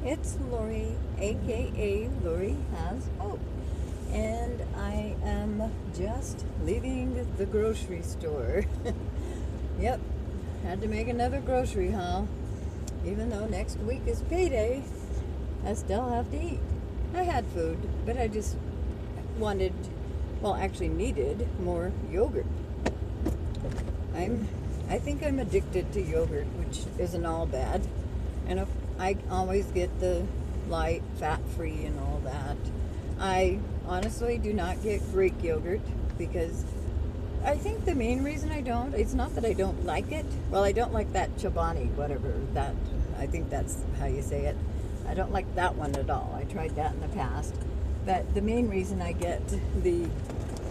it's Lori, aka Lori Has Hope, and I am just leaving the grocery store. Yep, had to make another grocery haul. Even though next week is payday, I still have to eat. I had food, but I just wanted, well, actually needed more yogurt. I think I'm addicted to yogurt, which isn't all bad. And if I always get the light, fat-free and all that. I honestly do not get Greek yogurt because I think the main reason I don't, it's not that I don't like it. Well, I don't like that Chobani, whatever, that, I think that's how you say it. I don't like that one at all. I tried that in the past. But the main reason I get the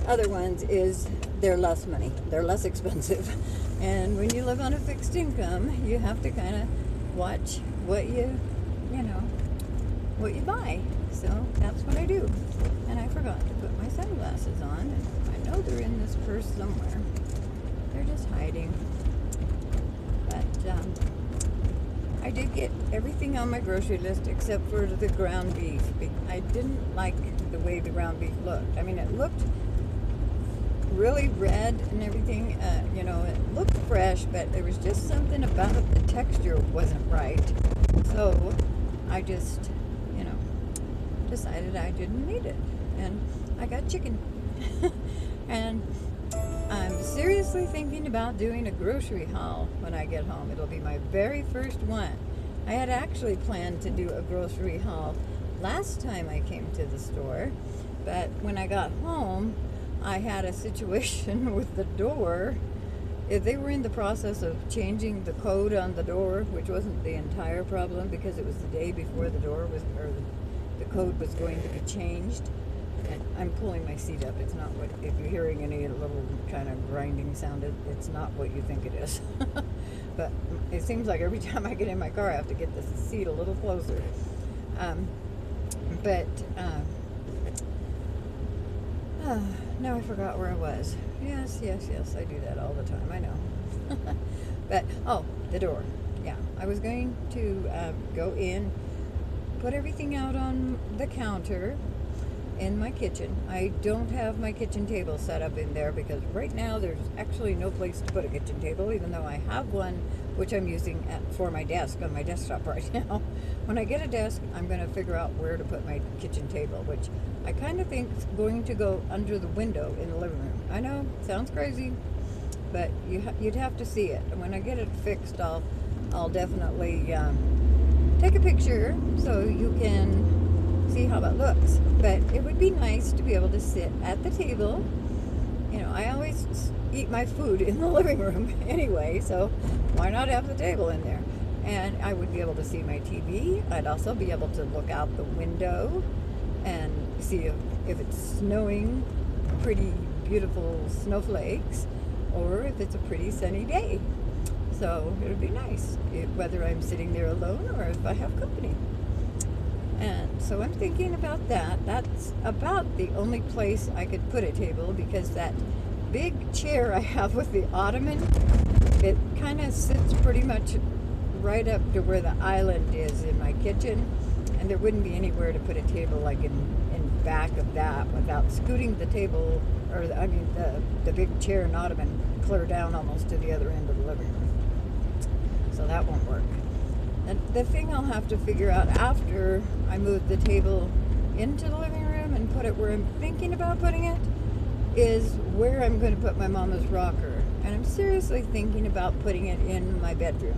other ones is they're less money. They're less expensive. And when you live on a fixed income, you have to kind of watch what you buy. So that's what I do. And I forgot to put my sunglasses on. And I know they're in this purse somewhere. They're just hiding. But I did get everything on my grocery list except for the ground beef. I didn't like the way the ground beef looked. I mean, it looked really red and everything. It looked fresh, but there was just something about it. The texture wasn't right. So I just, decided I didn't need it. And I got chicken. And I'm seriously thinking about doing a grocery haul when I get home. It'll be my very first one. I had actually planned to do a grocery haul last time I came to the store, but when I got home, I had a situation with the door. They were in the process of changing the code on the door, which wasn't the entire problem because it was the day before the code was going to be changed. And I'm pulling my seat up. It's not what, if you're hearing any little kind of grinding sound, it's not what you think it is. But it seems like every time I get in my car, I have to get the seat a little closer. Now I forgot where I was. Yes, I do that all the time, I know. But, the door. Yeah, I was going to go in, put everything out on the counter in my kitchen. I don't have my kitchen table set up in there because right now there's actually no place to put a kitchen table, even though I have one which I'm using for my desk on my desktop right now. When I get a desk, I'm going to figure out where to put my kitchen table, which I kind of think is going to go under the window in the living room. I know, sounds crazy, but you'd have to see it. And when I get it fixed, I'll definitely take a picture so you can see how it looks. But it would be nice to be able to sit at the table. I always eat my food in the living room anyway, so why not have the table in there? And I would be able to see my TV. I'd also be able to look out the window and see if it's snowing, pretty beautiful snowflakes, or if it's a pretty sunny day. So it would be nice, whether I'm sitting there alone or if I have company. And so I'm thinking about that. That's about the only place I could put a table because that big chair I have with the ottoman, it kind of sits pretty much right up to where the island is in my kitchen, and there wouldn't be anywhere to put a table like in back of that without scooting the table, the big chair and ottoman clear down almost to the other end of the living room. So that won't work. And the thing I'll have to figure out after I move the table into the living room and put it where I'm thinking about putting it is where I'm going to put my mama's rocker. And I'm seriously thinking about putting it in my bedroom.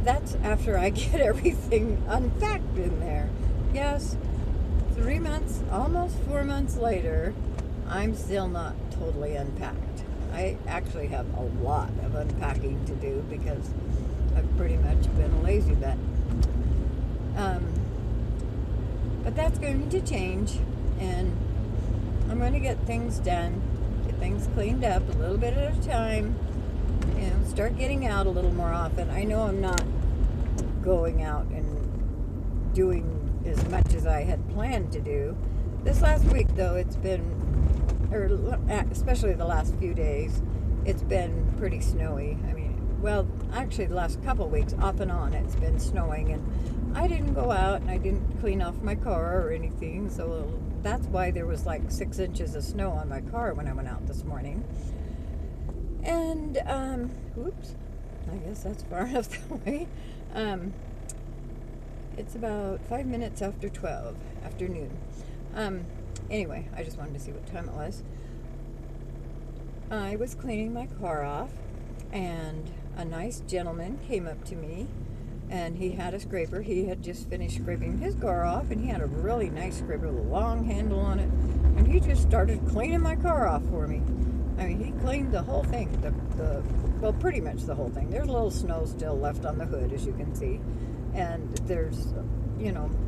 That's after I get everything unpacked in there. Yes, 3 months, almost 4 months later, I'm still not totally unpacked. I actually have a lot of unpacking to do because I've pretty much been a lazy vet. But that's going to change, and I'm going to get things done, get things cleaned up a little bit at a time, start getting out a little more often. I know I'm not going out and doing as much as I had planned to do. This last week, though, it's been, or especially the last few days, it's been pretty snowy. I mean, well, actually the last couple of weeks, off and on, it's been snowing, and I didn't go out and I didn't clean off my car or anything, so that's why there was like 6 inches of snow on my car when I went out this morning. And, oops, I guess that's far enough that way. It's about 5 minutes after 12, afternoon. Anyway, I just wanted to see what time it was. I was cleaning my car off, and a nice gentleman came up to me, and he had a scraper. He had just finished scraping his car off, and he had a really nice scraper with a long handle on it, and he just started cleaning my car off for me. I mean, he cleaned the whole thing, well, pretty much the whole thing. There's a little snow still left on the hood, as you can see, and there's,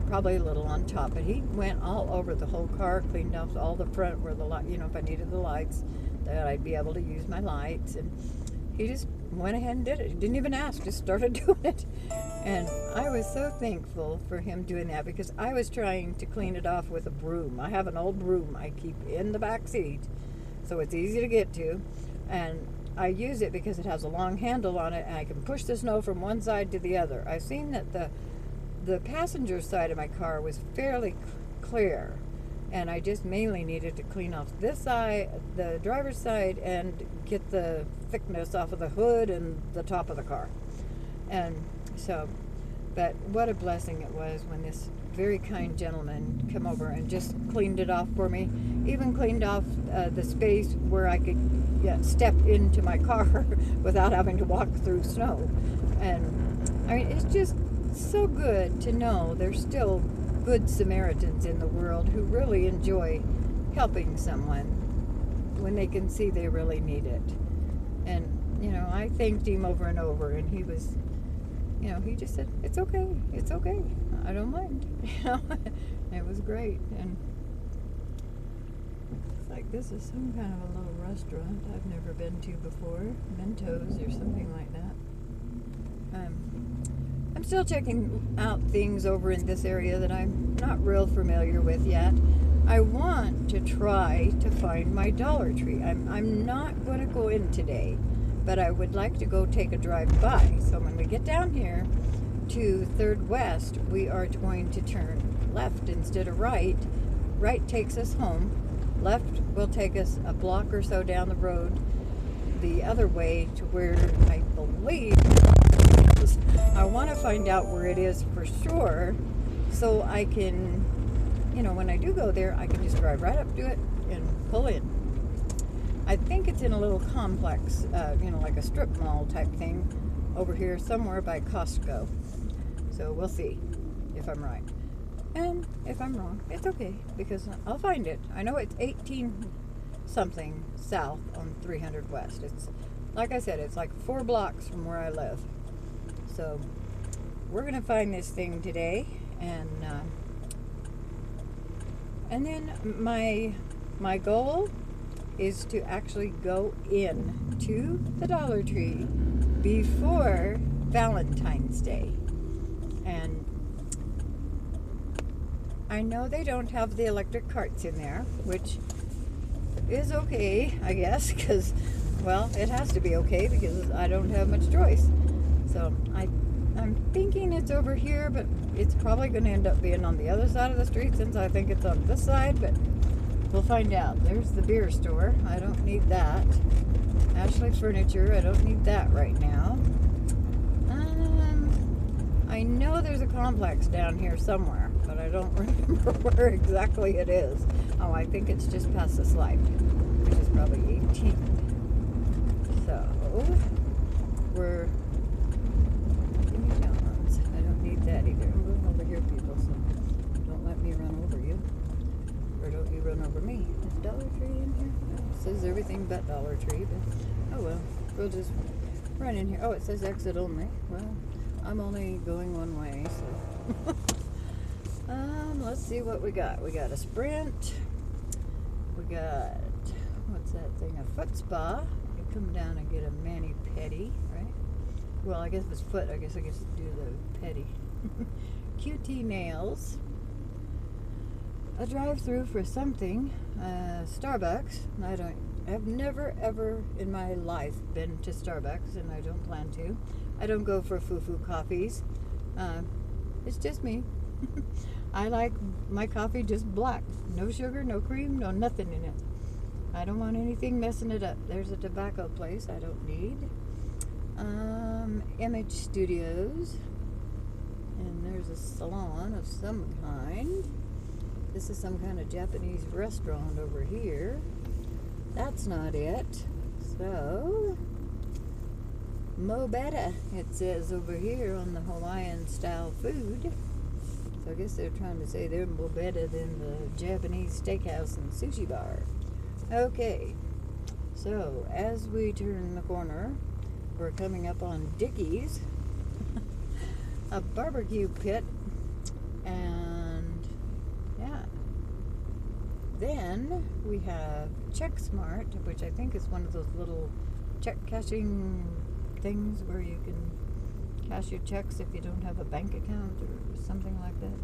probably a little on top, but he went all over the whole car, cleaned off all the front where the light, if I needed the lights, that I'd be able to use my lights, and he just went ahead and did it. He didn't even ask, just started doing it. And I was so thankful for him doing that, because I was trying to clean it off with a broom. I have an old broom I keep in the back seat, so it's easy to get to, and I use it because it has a long handle on it, and I can push the snow from one side to the other. I've seen that the passenger side of my car was fairly clear, and I just mainly needed to clean off this side, the driver's side, and get the thickness off of the hood and the top of the car. And so, but what a blessing it was when this very kind gentleman came over and just cleaned it off for me. Even cleaned off the space where I could step into my car without having to walk through snow. And I mean, it's just so good to know there's still good Samaritans in the world who really enjoy helping someone when they can see they really need it. And, I thanked him over and over, and he was, he just said, it's okay, I don't mind. It was great. And it's like, this is some kind of a little restaurant I've never been to before, Mentos or something like that. I'm still checking out things over in this area that I'm not real familiar with yet. I want to try to find my Dollar Tree. I'm not going to go in today, but I would like to go take a drive by. So when we get down here to 3rd West, we are going to turn left instead of right. Right takes us home. Left will take us a block or so down the road the other way to where I believe I want to find out where it is for sure, so I can, when I do go there, I can just drive right up to it and pull in. I think it's in a little complex, like a strip mall type thing over here somewhere by Costco. So we'll see if I'm right. And if I'm wrong, it's okay, because I'll find it. I know it's 18 something south on 300 West. It's, like I said, it's like 4 blocks from where I live. So we're going to find this thing today, and then my goal is to actually go in to the Dollar Tree before Valentine's Day. And I know they don't have the electric carts in there, which is okay, I guess, because, well, it has to be okay because I don't have much choice. So I'm thinking it's over here, but it's probably going to end up being on the other side of the street since I think it's on this side, but we'll find out. There's the beer store. I don't need that. Ashley Furniture. I don't need that right now. I know there's a complex down here somewhere, but I don't remember where exactly it is. Oh, I think it's just past this light, which is probably 18. So, we're... I don't need that either. I'm going over here, people, so don't let me run over you. Or don't you run over me. Is Dollar Tree in here? No, it says everything but Dollar Tree, but oh well. We'll just run in here. Oh, it says exit only. Well, I'm only going one way, so... let's see what we got. We got a Sprint. We got, what's that thing? A foot spa. You come down and get a mani-pedi, right? Well, I guess if it's foot, I guess do the pedi. QT nails. A drive-through for something. Starbucks. I've never ever in my life been to Starbucks, and I don't plan to. I don't go for foo-foo coffees. It's just me. I like my coffee just black. No sugar, no cream, no nothing in it. I don't want anything messing it up. There's a tobacco place I don't need. Image Studios. And there's a salon of some kind. This is some kind of Japanese restaurant over here. That's not it. So, Mo Better, it says over here on the Hawaiian style food. So I guess they're trying to say they're more better than the Japanese steakhouse and sushi bar. Okay, so as we turn the corner, we're coming up on Dickie's, a barbecue pit, and yeah. Then we have CheckSmart, which I think is one of those little check cashing things where you can cash your checks if you don't have a bank account or something like that.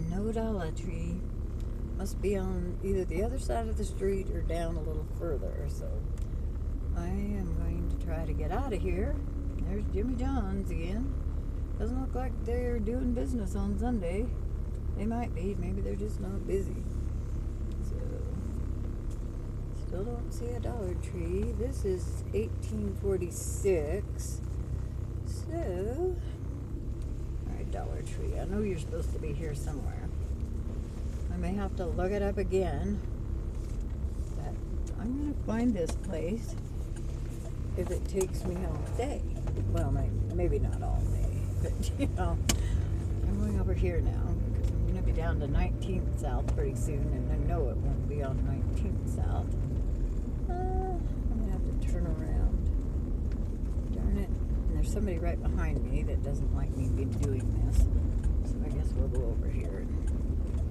No Dollar Tree must be on either the other side of the street or down a little further. So I am going to try to get out of here. There's Jimmy John's again. Doesn't look like they're doing business on Sunday. They might be. Maybe they're just not busy. So, still don't see a Dollar Tree. This is 1846. So, alright, Dollar Tree. I know you're supposed to be here somewhere. I may have to look it up again. But I'm going to find this place if it takes me all day. Well, maybe not all day. But, I'm going over here now. I'm going to be down to 19th South pretty soon, and I know it won't be on 19th South. I'm going to have to turn around. Darn it. And there's somebody right behind me that doesn't like me doing this. So I guess we'll go over here and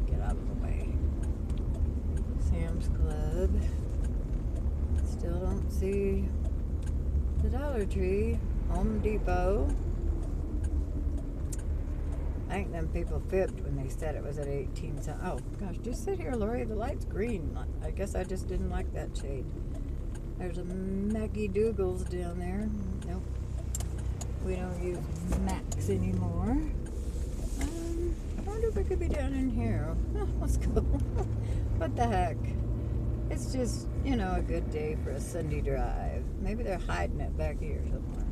get out of the way. Sam's Club. Still don't see the Dollar Tree. Home Depot. I think them people fibbed when they said it was at 18 cents. Oh, gosh, just sit here, Lori. The light's green. I guess I just didn't like that shade. There's a Mackie Dougall's down there. Nope. We don't use Macs anymore. I wonder if it could be down in here. Oh, let's go. What the heck? It's just, a good day for a Sunday drive. Maybe they're hiding it back here somewhere.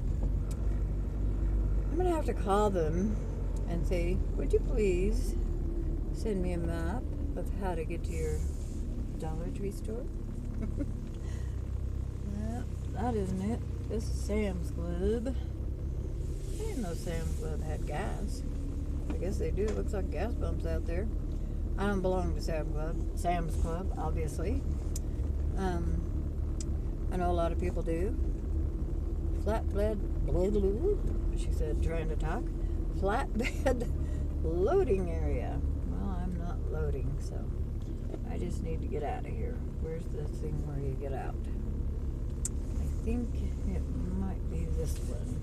I'm going to have to call them and say, would you please send me a map of how to get to your Dollar Tree store? Well, that isn't it. This is Sam's Club. I didn't know Sam's Club had gas. I guess they do. It looks like gas pumps out there. I don't belong to Sam's Club, obviously. I know a lot of people do. Flatbed, she said, trying to talk. Flatbed loading area. Well, I'm not loading, so I just need to get out of here. Where's the thing where you get out? I think it might be this one.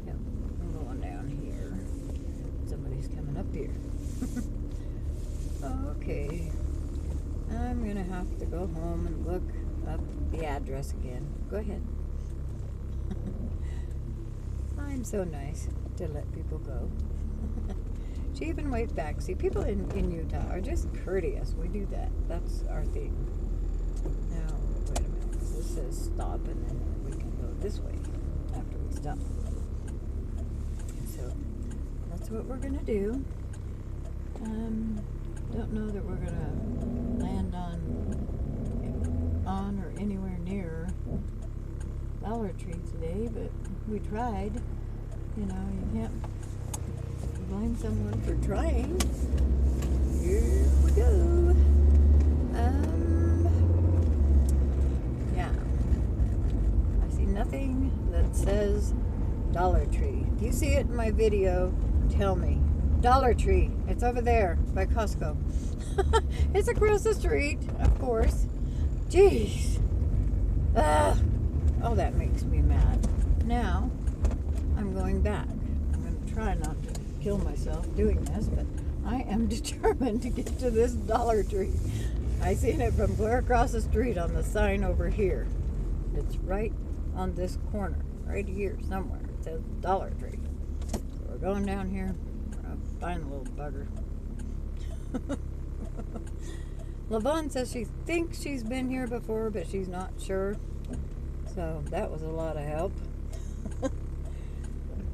Yep, I'm going down here. Somebody's coming up here. Okay. I'm going to have to go home and look up the address again. Go ahead. I'm so nice to let people go. She even waved back. See, people in Utah are just courteous. We do that. That's our thing. Now, wait a minute. This says stop, and then we can go this way after we stop. So, that's what we're going to do. Don't know that we're going to land on or anywhere near Dollar Tree today, but we tried. You can't blame someone for trying. Here we go. Yeah. I see nothing that says Dollar Tree. If you see it in my video, tell me. Dollar Tree. It's over there by Costco. It's across the street, of course. Jeez. Oh, that makes me mad. Now, I'm going back. I'm going to try not to kill myself doing this, but I am determined to get to this Dollar Tree. I seen it from clear across the street on the sign over here. It's right on this corner, right here somewhere. It says Dollar Tree. So we're going down here. We're gonna find the little bugger. LaVon says she thinks she's been here before, but she's not sure. So that was a lot of help.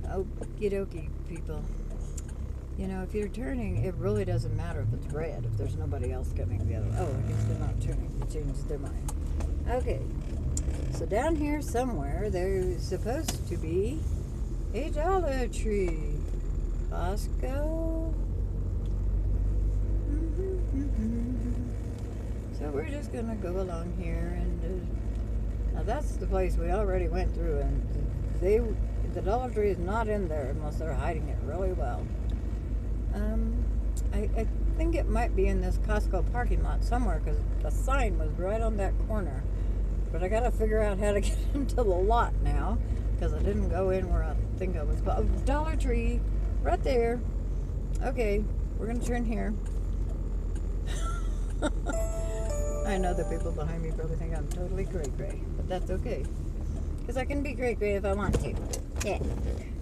Okie dokie, people. You know, if you're turning, it really doesn't matter if it's red, if there's nobody else coming the other way. Oh, I guess they're not turning. They changed their mind. Okay. So down here somewhere, there's supposed to be a Dollar Tree. Costco. So we're just going to go along here. And now that's the place we already went through. And the Dollar Tree is not in there unless they're hiding it really well. I think it might be in this Costco parking lot somewhere because the sign was right on that corner. But I got to figure out how to get into the lot now because I didn't go in where I think I was. Oh, Dollar Tree, right there. Okay, we're going to turn here. I know the people behind me probably think I'm totally cray-cray, but that's okay. Because I can be cray-cray if I want to. Yeah.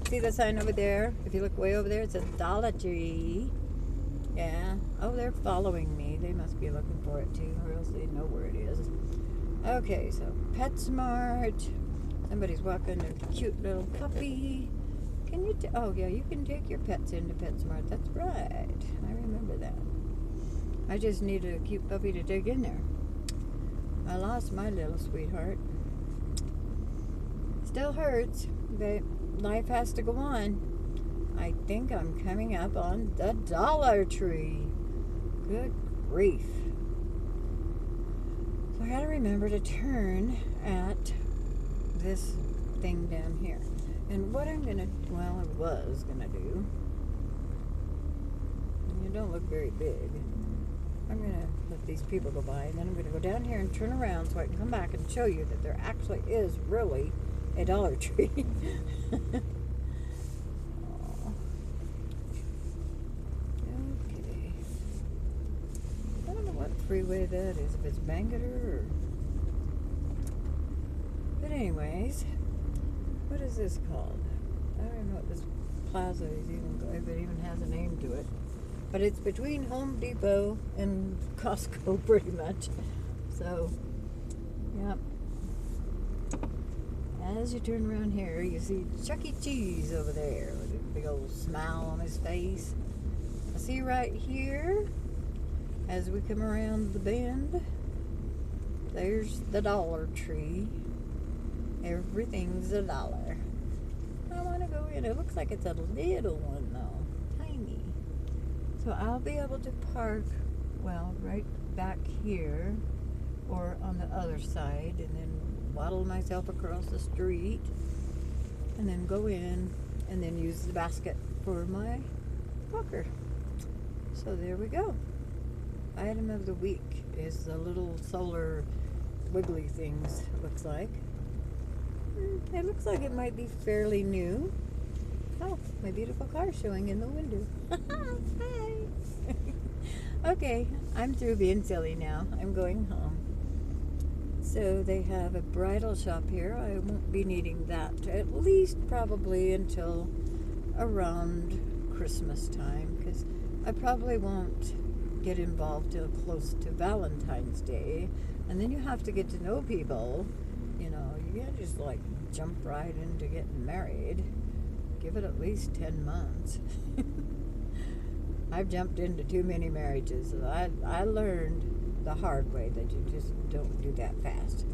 See the sign over there? If you look way over there, it says Dollar Tree. Yeah. Oh, they're following me. They must be looking for it too, or else they know where it is. Okay, so PetSmart. Somebody's walking a cute little puppy. Can you? Oh, yeah, you can take your pets into PetSmart. That's right. I remember that. I just need a cute puppy to take in there. I lost my little sweetheart. Still hurts, but life has to go on. I think I'm coming up on the Dollar Tree. Good grief. So I gotta remember to turn at this thing down here. And what I'm gonna, well, I was gonna do, you don't look very big. I'm gonna let these people go by, and then I'm gonna go down here and turn around so I can come back and show you that there actually is really a Dollar Tree. Okay. I don't know what freeway that is, if it's Bangor or... But anyways, what is this called? I don't even know what this plaza is if it even has a name to it. But it's between Home Depot and Costco pretty much. So, yep. As you turn around here, you see Chuck E. Cheese over there with a big old smile on his face. I see right here, as we come around the bend, there's the Dollar Tree. Everything's $1. I want to go in. It looks like it's a little one though, tiny. So I'll be able to park, well, right back here or on the other side and then waddle myself across the street and then go in and then use the basket for my walker. So there we go. Item of the week is the little solar wiggly things, it looks like. It looks like it might be fairly new. Oh, my beautiful car showing in the window. Hi. Okay, I'm through being silly now. I'm going home. So they have a bridal shop here. I won't be needing that at least probably until around Christmas time, because I probably won't get involved till close to Valentine's Day, and then you have to get to know people. You know, you can't just like jump right into getting married. Give it at least 10 months. I've jumped into too many marriages. I learned the hard way that you just don't do that fast.